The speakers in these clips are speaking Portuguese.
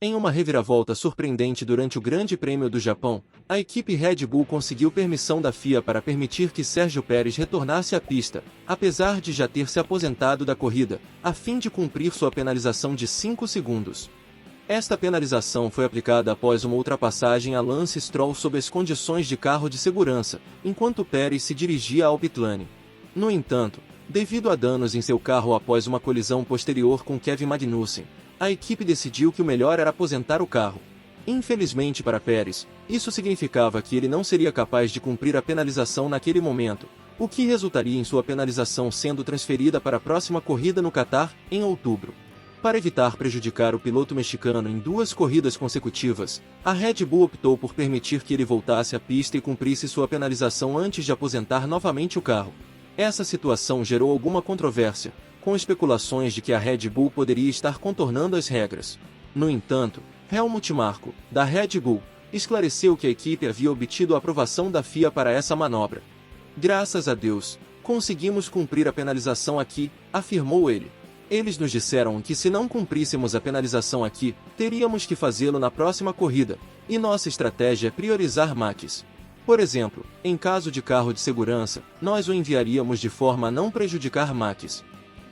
Em uma reviravolta surpreendente durante o Grande Prêmio do Japão, a equipe Red Bull conseguiu permissão da FIA para permitir que Sérgio Pérez retornasse à pista, apesar de já ter se aposentado da corrida, a fim de cumprir sua penalização de 5 segundos. Esta penalização foi aplicada após uma ultrapassagem a Lance Stroll sob as condições de carro de segurança, enquanto Pérez se dirigia ao pitlane. No entanto, devido a danos em seu carro após uma colisão posterior com Kevin Magnussen, a equipe decidiu que o melhor era aposentar o carro. Infelizmente para Pérez, isso significava que ele não seria capaz de cumprir a penalização naquele momento, o que resultaria em sua penalização sendo transferida para a próxima corrida no Qatar, em outubro. Para evitar prejudicar o piloto mexicano em 2 corridas consecutivas, a Red Bull optou por permitir que ele voltasse à pista e cumprisse sua penalização antes de aposentar novamente o carro. Essa situação gerou alguma controvérsia, com especulações de que a Red Bull poderia estar contornando as regras. No entanto, Helmut Marko, da Red Bull, esclareceu que a equipe havia obtido a aprovação da FIA para essa manobra. "Graças a Deus, conseguimos cumprir a penalização aqui", afirmou ele. "Eles nos disseram que se não cumpríssemos a penalização aqui, teríamos que fazê-lo na próxima corrida, e nossa estratégia é priorizar Max. Por exemplo, em caso de carro de segurança, nós o enviaríamos de forma a não prejudicar Max."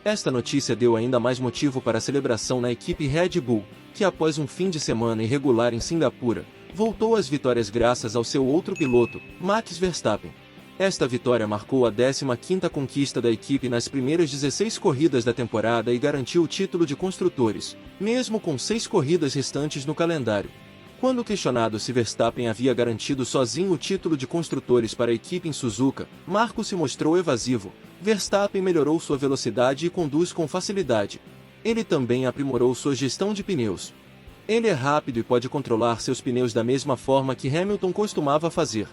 Esta notícia deu ainda mais motivo para a celebração na equipe Red Bull, que após um fim de semana irregular em Singapura, voltou às vitórias graças ao seu outro piloto, Max Verstappen. Esta vitória marcou a 15ª conquista da equipe nas primeiras 16 corridas da temporada e garantiu o título de construtores, mesmo com 6 corridas restantes no calendário. Quando questionado se Verstappen havia garantido sozinho o título de construtores para a equipe em Suzuka, Marko se mostrou evasivo. Verstappen melhorou sua velocidade e conduz com facilidade. Ele também aprimorou sua gestão de pneus. Ele é rápido e pode controlar seus pneus da mesma forma que Hamilton costumava fazer.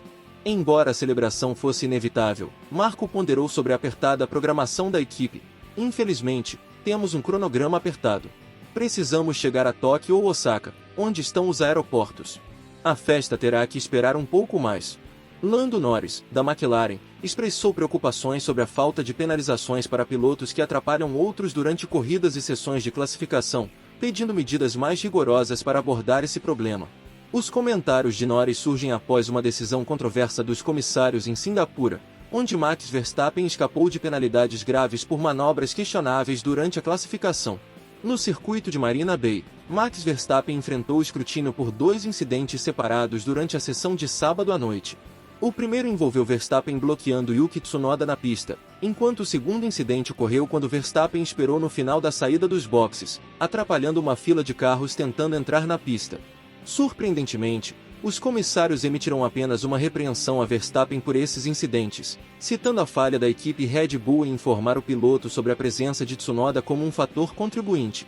Embora a celebração fosse inevitável, Marko ponderou sobre a apertada programação da equipe. "Infelizmente, temos um cronograma apertado. Precisamos chegar a Tóquio ou Osaka, onde estão os aeroportos. A festa terá que esperar um pouco mais." Lando Norris, da McLaren, expressou preocupações sobre a falta de penalizações para pilotos que atrapalham outros durante corridas e sessões de classificação, pedindo medidas mais rigorosas para abordar esse problema. Os comentários de Norris surgem após uma decisão controversa dos comissários em Singapura, onde Max Verstappen escapou de penalidades graves por manobras questionáveis durante a classificação. No circuito de Marina Bay, Max Verstappen enfrentou escrutínio por 2 incidentes separados durante a sessão de sábado à noite. O primeiro envolveu Verstappen bloqueando Yuki Tsunoda na pista, enquanto o segundo incidente ocorreu quando Verstappen esperou no final da saída dos boxes, atrapalhando uma fila de carros tentando entrar na pista. Surpreendentemente, os comissários emitiram apenas uma repreensão a Verstappen por esses incidentes, citando a falha da equipe Red Bull em informar o piloto sobre a presença de Tsunoda como um fator contribuinte.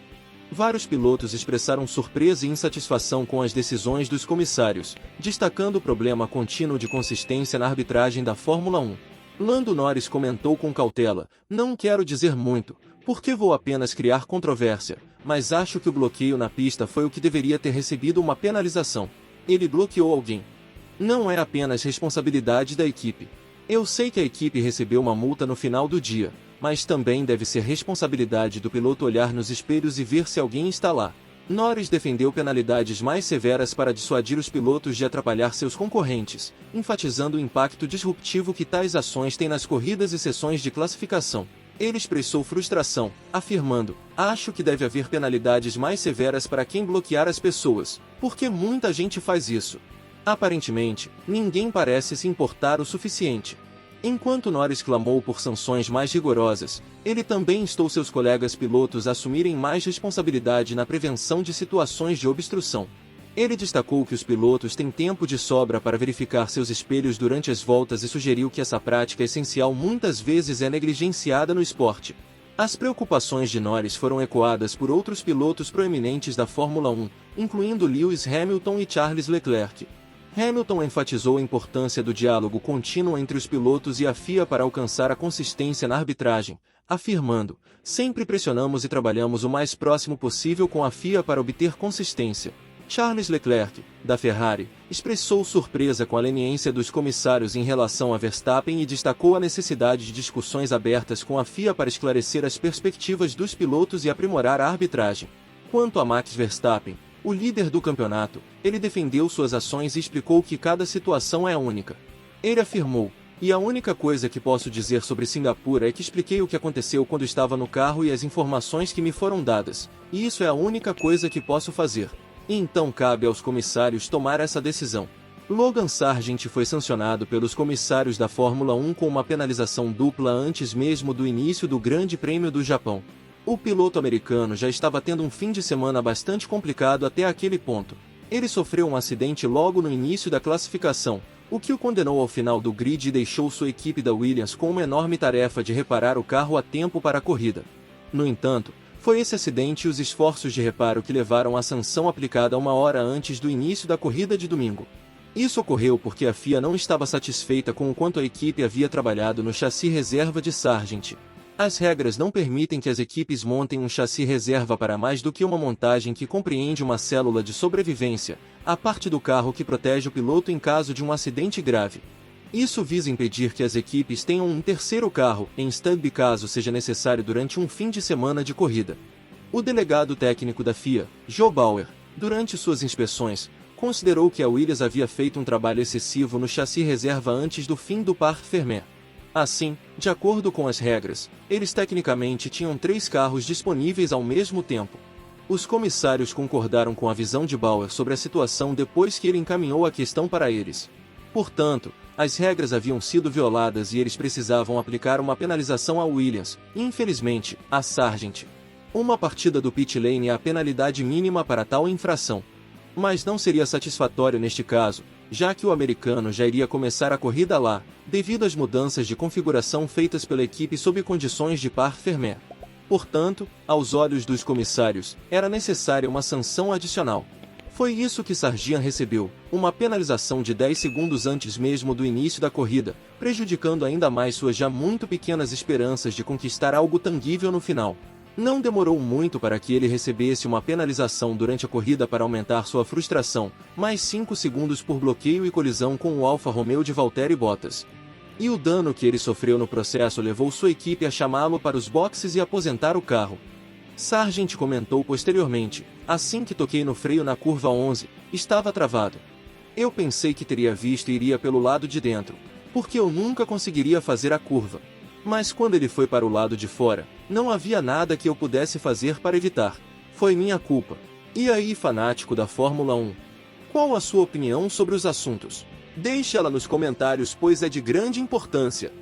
Vários pilotos expressaram surpresa e insatisfação com as decisões dos comissários, destacando o problema contínuo de consistência na arbitragem da Fórmula 1. Lando Norris comentou com cautela: "Não quero dizer muito, porque vou apenas criar controvérsia, mas acho que o bloqueio na pista foi o que deveria ter recebido uma penalização. Ele bloqueou alguém. Não é apenas responsabilidade da equipe. Eu sei que a equipe recebeu uma multa no final do dia, mas também deve ser responsabilidade do piloto olhar nos espelhos e ver se alguém está lá." Norris defendeu penalidades mais severas para dissuadir os pilotos de atrapalhar seus concorrentes, enfatizando o impacto disruptivo que tais ações têm nas corridas e sessões de classificação. Ele expressou frustração, afirmando: "Acho que deve haver penalidades mais severas para quem bloquear as pessoas, porque muita gente faz isso. Aparentemente, ninguém parece se importar o suficiente." Enquanto Norris clamou por sanções mais rigorosas, ele também instou seus colegas pilotos a assumirem mais responsabilidade na prevenção de situações de obstrução. Ele destacou que os pilotos têm tempo de sobra para verificar seus espelhos durante as voltas e sugeriu que essa prática essencial muitas vezes é negligenciada no esporte. As preocupações de Norris foram ecoadas por outros pilotos proeminentes da Fórmula 1, incluindo Lewis Hamilton e Charles Leclerc. Hamilton enfatizou a importância do diálogo contínuo entre os pilotos e a FIA para alcançar a consistência na arbitragem, afirmando: "Sempre pressionamos e trabalhamos o mais próximo possível com a FIA para obter consistência." Charles Leclerc, da Ferrari, expressou surpresa com a leniência dos comissários em relação a Verstappen e destacou a necessidade de discussões abertas com a FIA para esclarecer as perspectivas dos pilotos e aprimorar a arbitragem. Quanto a Max Verstappen, O líder do campeonato, ele defendeu suas ações e explicou que cada situação é única. Ele afirmou: "E a única coisa que posso dizer sobre Singapura é que expliquei o que aconteceu quando estava no carro e as informações que me foram dadas, e isso é a única coisa que posso fazer. E então cabe aos comissários tomar essa decisão." Logan Sargeant foi sancionado pelos comissários da Fórmula 1 com uma penalização dupla antes mesmo do início do Grande Prêmio do Japão. O piloto americano já estava tendo um fim de semana bastante complicado até aquele ponto. Ele sofreu um acidente logo no início da classificação, o que o condenou ao final do grid e deixou sua equipe da Williams com uma enorme tarefa de reparar o carro a tempo para a corrida. No entanto, foi esse acidente e os esforços de reparo que levaram à sanção aplicada 1 hora antes do início da corrida de domingo. Isso ocorreu porque a FIA não estava satisfeita com o quanto a equipe havia trabalhado no chassi reserva de Sargeant. As regras não permitem que as equipes montem um chassi reserva para mais do que uma montagem que compreende uma célula de sobrevivência, a parte do carro que protege o piloto em caso de um acidente grave. Isso visa impedir que as equipes tenham um terceiro carro em stand-by caso seja necessário durante um fim de semana de corrida. O delegado técnico da FIA, Joe Bauer, durante suas inspeções, considerou que a Williams havia feito um trabalho excessivo no chassi reserva antes do fim do par fermé. Assim, de acordo com as regras, eles tecnicamente tinham 3 carros disponíveis ao mesmo tempo. Os comissários concordaram com a visão de Bauer sobre a situação depois que ele encaminhou a questão para eles. Portanto, as regras haviam sido violadas e eles precisavam aplicar uma penalização à Williams, e infelizmente, a Sargeant. Uma partida do pit lane é a penalidade mínima para tal infração. Mas não seria satisfatório neste caso, já que o americano já iria começar a corrida lá, devido às mudanças de configuração feitas pela equipe sob condições de par fermé. Portanto, aos olhos dos comissários, era necessária uma sanção adicional. Foi isso que Sargeant recebeu, uma penalização de 10 segundos antes mesmo do início da corrida, prejudicando ainda mais suas já muito pequenas esperanças de conquistar algo tangível no final. Não demorou muito para que ele recebesse uma penalização durante a corrida para aumentar sua frustração, mais 5 segundos por bloqueio e colisão com o Alfa Romeo de Valtteri Bottas. E o dano que ele sofreu no processo levou sua equipe a chamá-lo para os boxes e aposentar o carro. Sargeant comentou posteriormente: "Assim que toquei no freio na curva 11, estava travado. Eu pensei que teria visto e iria pelo lado de dentro, porque eu nunca conseguiria fazer a curva. Mas quando ele foi para o lado de fora, não havia nada que eu pudesse fazer para evitar. Foi minha culpa." E aí, fanático da Fórmula 1? Qual a sua opinião sobre os assuntos? Deixe ela nos comentários, pois é de grande importância.